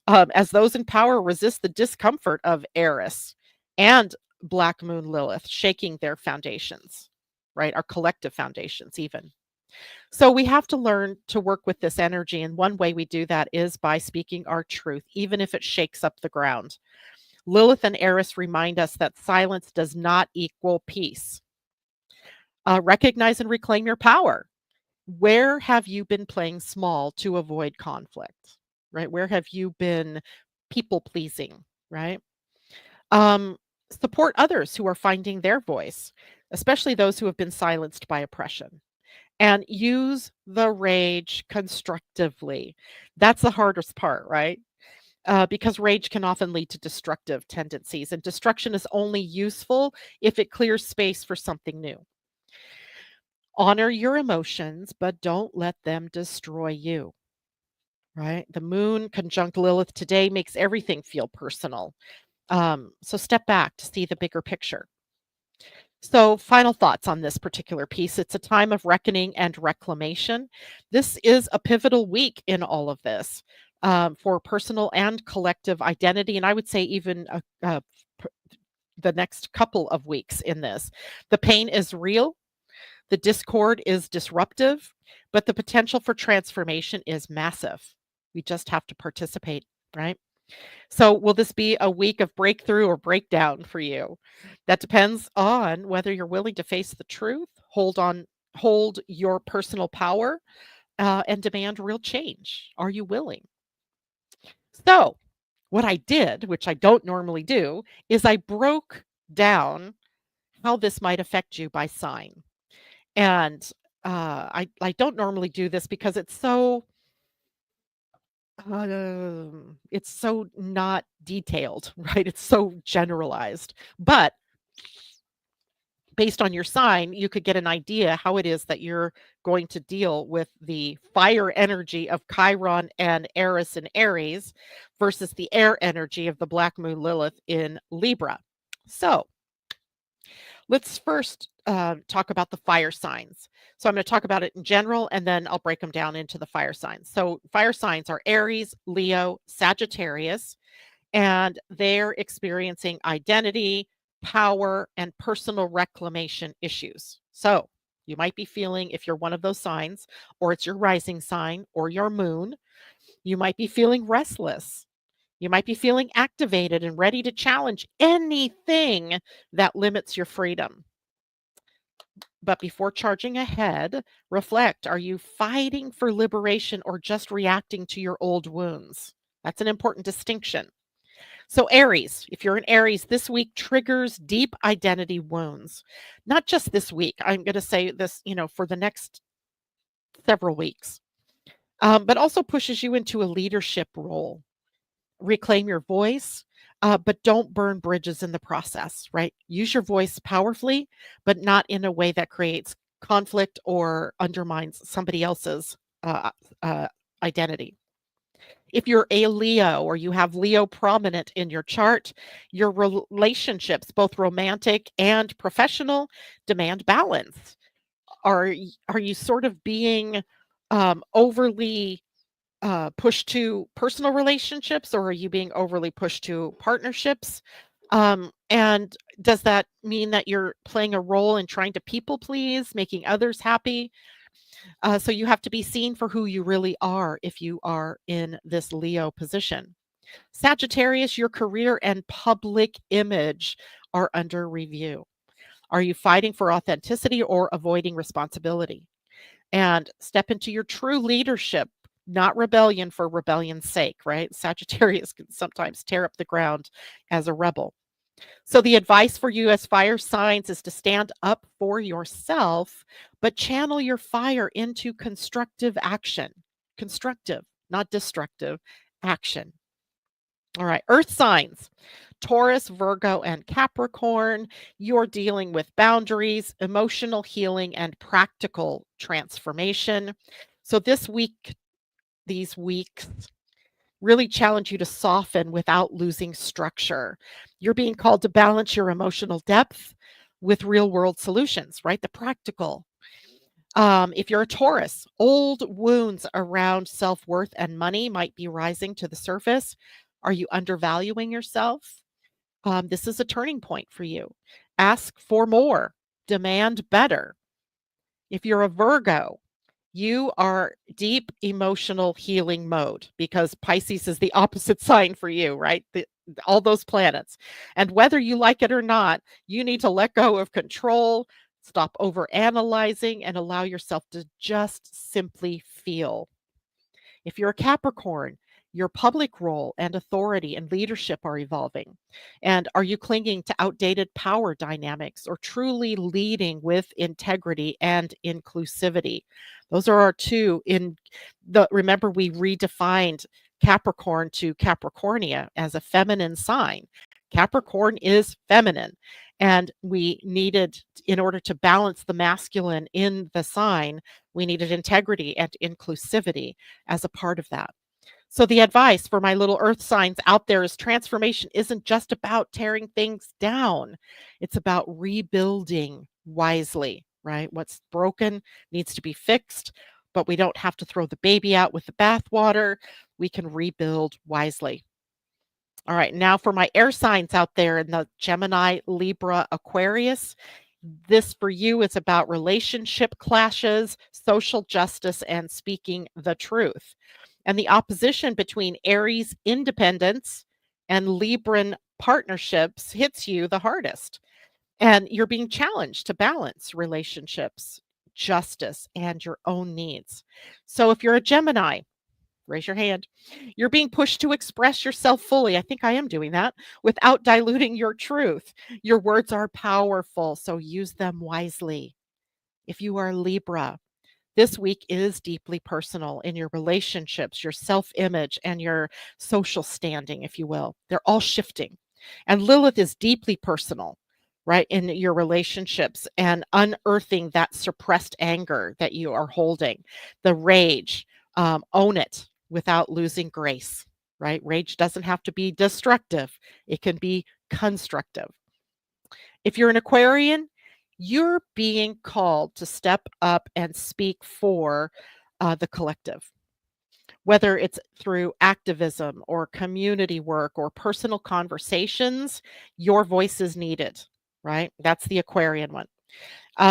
As those in power resist the discomfort of Eris and Black Moon Lilith shaking their foundations, right? Our collective foundations, even. So we have to learn to work with this energy. And one way we do that is by speaking our truth, even if it shakes up the ground. Lilith and Eris remind us that silence does not equal peace. Recognize and reclaim your power. Where have you been playing small to avoid conflict, right? Where have you been people pleasing, right? Um, Support others who are finding their voice, especially those who have been silenced by oppression. And use the rage constructively. That's the hardest part, right? Because rage can often lead to destructive tendencies, and destruction is only useful if it clears space for something new. Honor your emotions, but don't let them destroy you, right? The moon conjunct Lilith today makes everything feel personal. So step back to see the bigger picture. So, final thoughts on this particular piece. It's a time of reckoning and reclamation. This is a pivotal week in all of this, for personal and collective identity. And I would say even the next couple of weeks in this. The pain is real, the discord is disruptive, but the potential for transformation is massive. We just have to participate, right? So, will this be a week of breakthrough or breakdown for you? That depends on whether you're willing to face the truth, hold your personal power, and demand real change. Are you willing? So, what I did, which I don't normally do, is I broke down how this might affect you by sign. And I don't normally do this because it's so not detailed, right? It's so generalized. But based on your sign, you could get an idea how it is that you're going to deal with the fire energy of Chiron and Eris and Aries versus the air energy of the Black Moon Lilith in Libra. So let's first talk about the fire signs. So I'm going to talk about it in general, and then I'll break them down into the fire signs. So fire signs are Aries, Leo, Sagittarius, and they're experiencing identity, power, and personal reclamation issues. So You might be feeling, if you're one of those signs, or it's your rising sign or your moon, you might be feeling restless. You might be feeling activated and ready to challenge anything that limits your freedom. But before charging ahead, reflect, are you fighting for liberation or just reacting to your old wounds? That's an important distinction. So, Aries, if you're an Aries, this week triggers deep identity wounds. Not just this week. I'm going to say this, for the next several weeks, but also pushes you into a leadership role. Reclaim your voice, but don't burn bridges in the process, right? Use your voice powerfully, but not in a way that creates conflict or undermines somebody else's uh, uh, identity. If you're a Leo or you have Leo prominent in your chart, your relationships, both romantic and professional, demand balance. Are you sort of being overly pushed to personal relationships, or are you being overly pushed to partnerships? And does that mean that you're playing a role in trying to people please, making others happy? So you have to be seen for who you really are if you are in this Leo position. Sagittarius, your career and public image are under review. Are you fighting for authenticity or avoiding responsibility? And step into your true leadership, not rebellion for rebellion's sake, right? Sagittarius can sometimes tear up the ground as a rebel. So, the advice for you as fire signs is to stand up for yourself, but channel your fire into constructive action. Constructive, not destructive action. All right, earth signs. Taurus, Virgo, and Capricorn, you're dealing with boundaries, emotional healing, and practical transformation. So, these weeks really challenge you to soften without losing structure. You're being called to balance your emotional depth with real world solutions, right? The practical. If you're a Taurus, old wounds around self worth and money might be rising to the surface. Are you undervaluing yourself? This is a turning point for you. Ask for more, demand better. If you're a Virgo, you are deep emotional healing mode because Pisces is the opposite sign for you, right? All those planets. And whether you like it or not, you need to let go of control, stop over analyzing, and allow yourself to just simply feel. If you're a Capricorn, your public role and authority and leadership are evolving. And are you clinging to outdated power dynamics or truly leading with integrity and inclusivity? Those are our two in the remember we redefined Capricorn to Capricornia as a feminine sign. Capricorn is feminine. And we needed, in order to balance the masculine in the sign, we needed integrity and inclusivity as a part of that. So, the advice for my little earth signs out there is transformation isn't just about tearing things down, it's about rebuilding wisely, right? What's broken needs to be fixed, but we don't have to throw the baby out with the bathwater. We can rebuild wisely. All right, now for my air signs out there in the Gemini, Libra, Aquarius. This for you is about relationship clashes, social justice, and speaking the truth. And the opposition between Aries independence and Libran partnerships hits you the hardest. And you're being challenged to balance relationships, justice, and your own needs. So if you're a Gemini, raise your hand. You're being pushed to express yourself fully. I think I am doing that without diluting your truth. Your words are powerful, so use them wisely. If you are Libra, this week is deeply personal in your relationships, your self image, and your social standing, if you will. They're all shifting. And Lilith is deeply personal, right, in your relationships and unearthing that suppressed anger that you are holding, the rage. Own it without losing grace, right? Rage doesn't have to be destructive, it can be constructive. If you're an Aquarian, you're being called to step up and speak for the collective, whether it's through activism or community work or personal conversations, your voice is needed, right? That's the Aquarian one.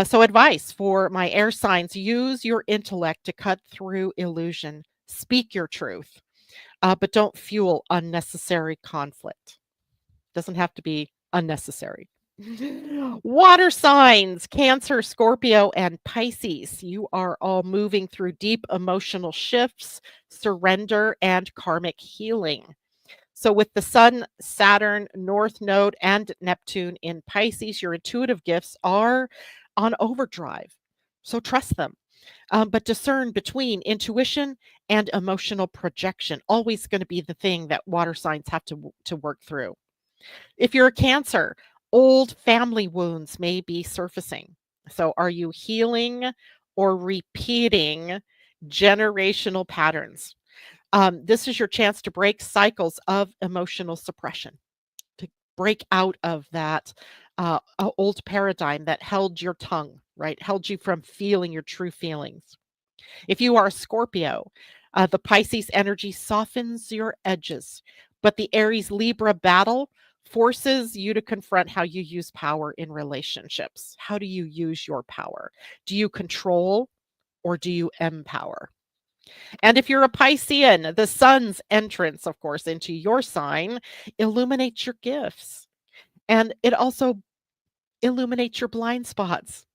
So, advice for my air signs: use your intellect to cut through illusion, speak your truth, but don't fuel unnecessary conflict. Doesn't have to be unnecessary. Water signs: Cancer, Scorpio, and Pisces. You are all moving through deep emotional shifts, surrender, and karmic healing. So, with the Sun, Saturn, North Node, and Neptune in Pisces, your intuitive gifts are on overdrive. So, trust them. But discern between intuition and emotional projection. Always going to be the thing that water signs have to work through. If you're a Cancer, old family wounds may be surfacing. So, are you healing or repeating generational patterns? This is your chance to break cycles of emotional suppression, to break out of that old paradigm that held your tongue, right? Held you from feeling your true feelings. If you are a Scorpio, the Pisces energy softens your edges, but the Aries Libra battle forces you to confront how you use power in relationships. How do you use your power? Do you control or do you empower? And if you're a Piscean, the sun's entrance, of course, into your sign illuminates your gifts. And it also illuminates your blind spots.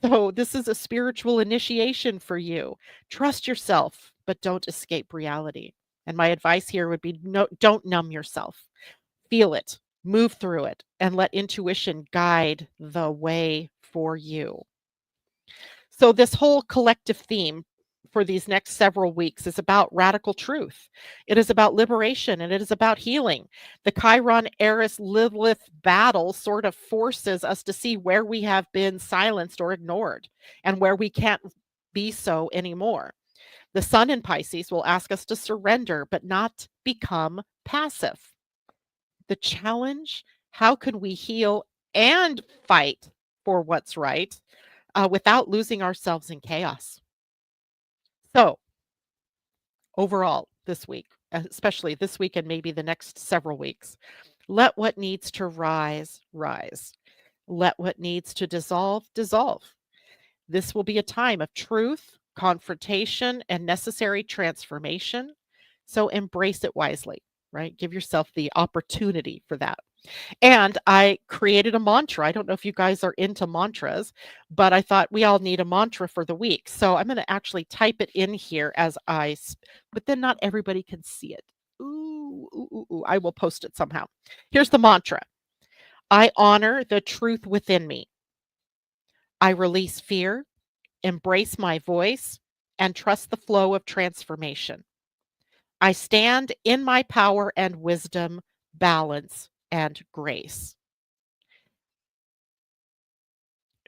So, this is a spiritual initiation for you. Trust yourself, but don't escape reality. And my advice here would be no, don't numb yourself. Feel it, move through it, and let intuition guide the way for you. So, this whole collective theme for these next several weeks is about radical truth. It is about liberation and it is about healing. The Chiron Eris Lilith battle sort of forces us to see where we have been silenced or ignored and where we can't be so anymore. The sun in Pisces will ask us to surrender but not become passive. The challenge: how can we heal and fight for what's right without losing ourselves in chaos? So, overall, this week, especially this week and maybe the next several weeks, let what needs to rise, rise. Let what needs to dissolve, dissolve. This will be a time of truth, confrontation, and necessary transformation. So embrace it wisely, right? Give yourself the opportunity for that. And I created a mantra. I don't know if you guys are into mantras, but I thought we all need a mantra for the week. So I'm going to actually type it in here but then not everybody can see it. Ooh, I will post it somehow. Here's the mantra: I honor the truth within me. I release fear, embrace my voice, and trust the flow of transformation. I stand in my power and wisdom, balance, and grace.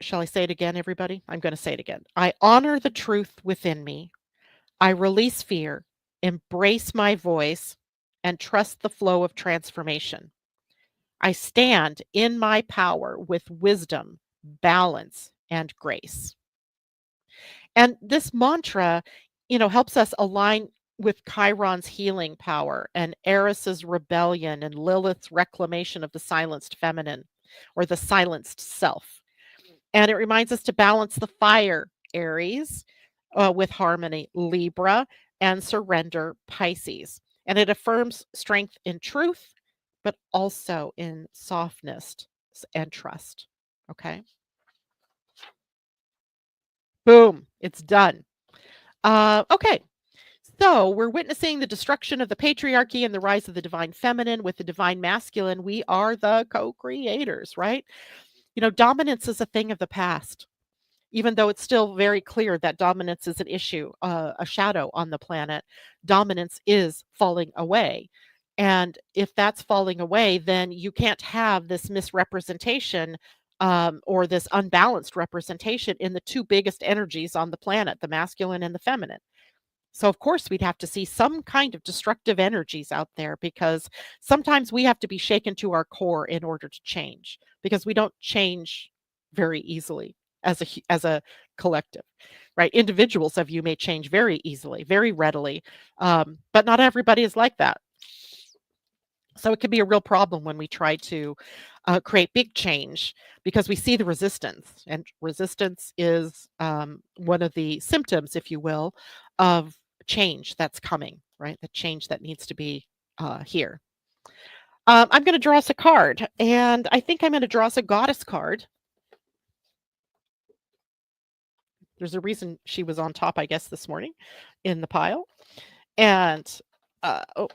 Shall I say it again, everybody? I'm going to say it again. I honor the truth within me. I release fear, embrace my voice, and trust the flow of transformation. I stand in my power with wisdom, balance, and grace. And this mantra, helps us align with Chiron's healing power and Eris's rebellion and Lilith's reclamation of the silenced feminine or the silenced self. And it reminds us to balance the fire, Aries, with harmony, Libra, and surrender, Pisces. And it affirms strength in truth, but also in softness and trust. Okay. Boom. It's done. Okay. So we're witnessing the destruction of the patriarchy and the rise of the divine feminine with the divine masculine. We are the co creators, right? Dominance is a thing of the past, even though it's still very clear that dominance is an issue, a shadow on the planet. Dominance is falling away. And if that's falling away, then you can't have this misrepresentation or this unbalanced representation in the two biggest energies on the planet, the masculine and the feminine. So, of course, we'd have to see some kind of destructive energies out there because sometimes we have to be shaken to our core in order to change because we don't change very easily as a collective, right? Individuals of you may change very easily, very readily, but not everybody is like that. So it can be a real problem when we try to create big change because we see the resistance, and resistance is one of the symptoms, if you will, of change that's coming, right? The change that needs to be here. I'm going to draw us a card, and I think I'm going to draw us a goddess card. There's a reason she was on top, I guess, this morning in the pile. And oh,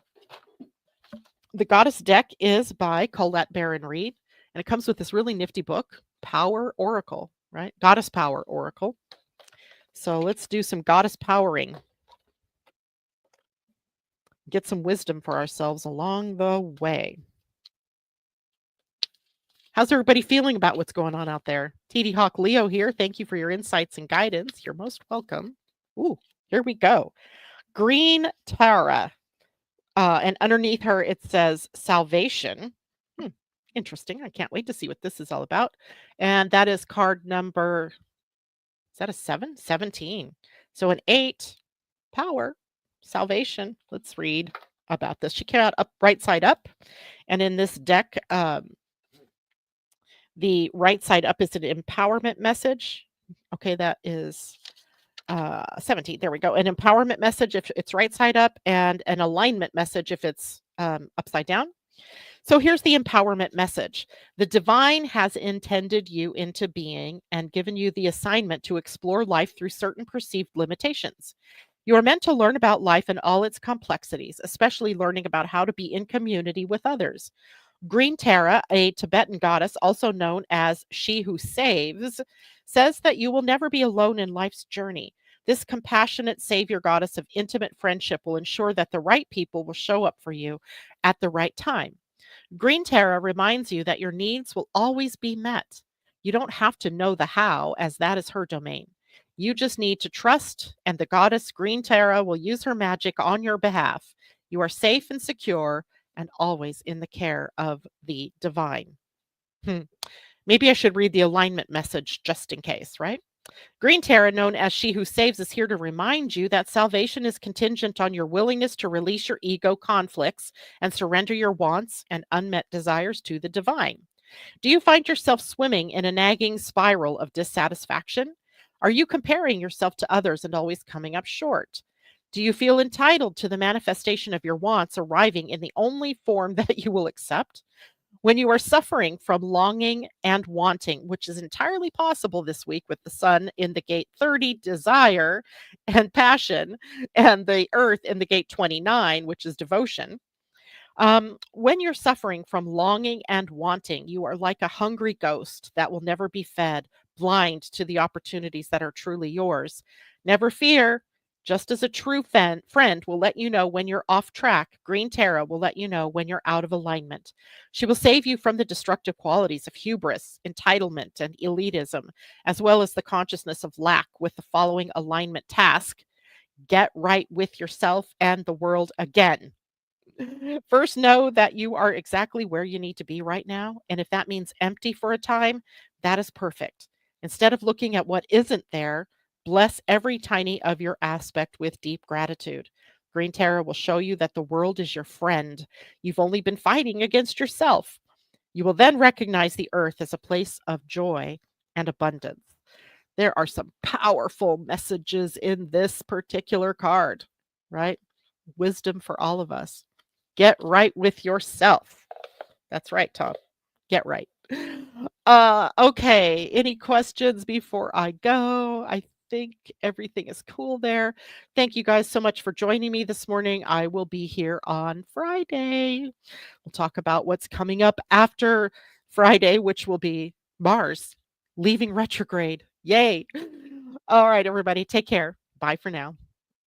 the goddess deck is by Colette Baron Reed, and it comes with this really nifty book, Power Oracle, right? Goddess Power Oracle. So let's do some goddess powering. Get some wisdom for ourselves along the way. How's everybody feeling about what's going on out there? TD Hawk Leo here. Thank you for your insights and guidance. You're most welcome. Ooh, here we go. Green Tara. And underneath her, it says salvation. Interesting. I can't wait to see what this is all about. And that is card number, is that a 7? 17. So an 8, power, salvation. Let's read about this. She came out up right side up. And in this deck, the right side up is an empowerment message. Okay, that is 17. There we go. An empowerment message if it's right side up, and an alignment message if it's upside down. So here's the empowerment message. The divine has intended you into being and given you the assignment to explore life through certain perceived limitations. You are meant to learn about life and all its complexities, especially learning about how to be in community with others. Green Tara, a Tibetan goddess also known as She Who Saves, says that you will never be alone in life's journey. This compassionate savior goddess of intimate friendship will ensure that the right people will show up for you at the right time. Green Tara reminds you that your needs will always be met. You don't have to know the how, as that is her domain. You just need to trust, and the goddess Green Tara will use her magic on your behalf. You are safe and secure and always in the care of the divine. Maybe I should read the alignment message just in case, right? Green Tara, known as She Who Saves, is here to remind you that salvation is contingent on your willingness to release your ego conflicts and surrender your wants and unmet desires to the divine. Do you find yourself swimming in a nagging spiral of dissatisfaction? Are you comparing yourself to others and always coming up short? Do you feel entitled to the manifestation of your wants arriving in the only form that you will accept? When you are suffering from longing and wanting, which is entirely possible this week with the sun in the gate 30, desire and passion, and the earth in the gate 29, which is devotion. When you're suffering from longing and wanting, you are like a hungry ghost that will never be fed, blind to the opportunities that are truly yours. Never fear. Just as a true friend will let you know when you're off track, Green Tara will let you know when you're out of alignment. She will save you from the destructive qualities of hubris, entitlement, and elitism, as well as the consciousness of lack with the following alignment task: get right with yourself and the world again. First, know that you are exactly where you need to be right now. And if that means empty for a time, that is perfect. Instead of looking at what isn't there, bless every tiny of your aspect with deep gratitude. Green Tara will show you that the world is your friend. You've only been fighting against yourself. You will then recognize the earth as a place of joy and abundance. There are some powerful messages in this particular card, right? Wisdom for all of us. Get right with yourself. That's right, Tom. Get right. Okay. Any questions before I go? I think everything is cool there. Thank you guys so much for joining me this morning. I will be here on Friday. We'll talk about what's coming up after Friday, which will be Mars leaving retrograde. Yay. All right, everybody. Take care. Bye for now.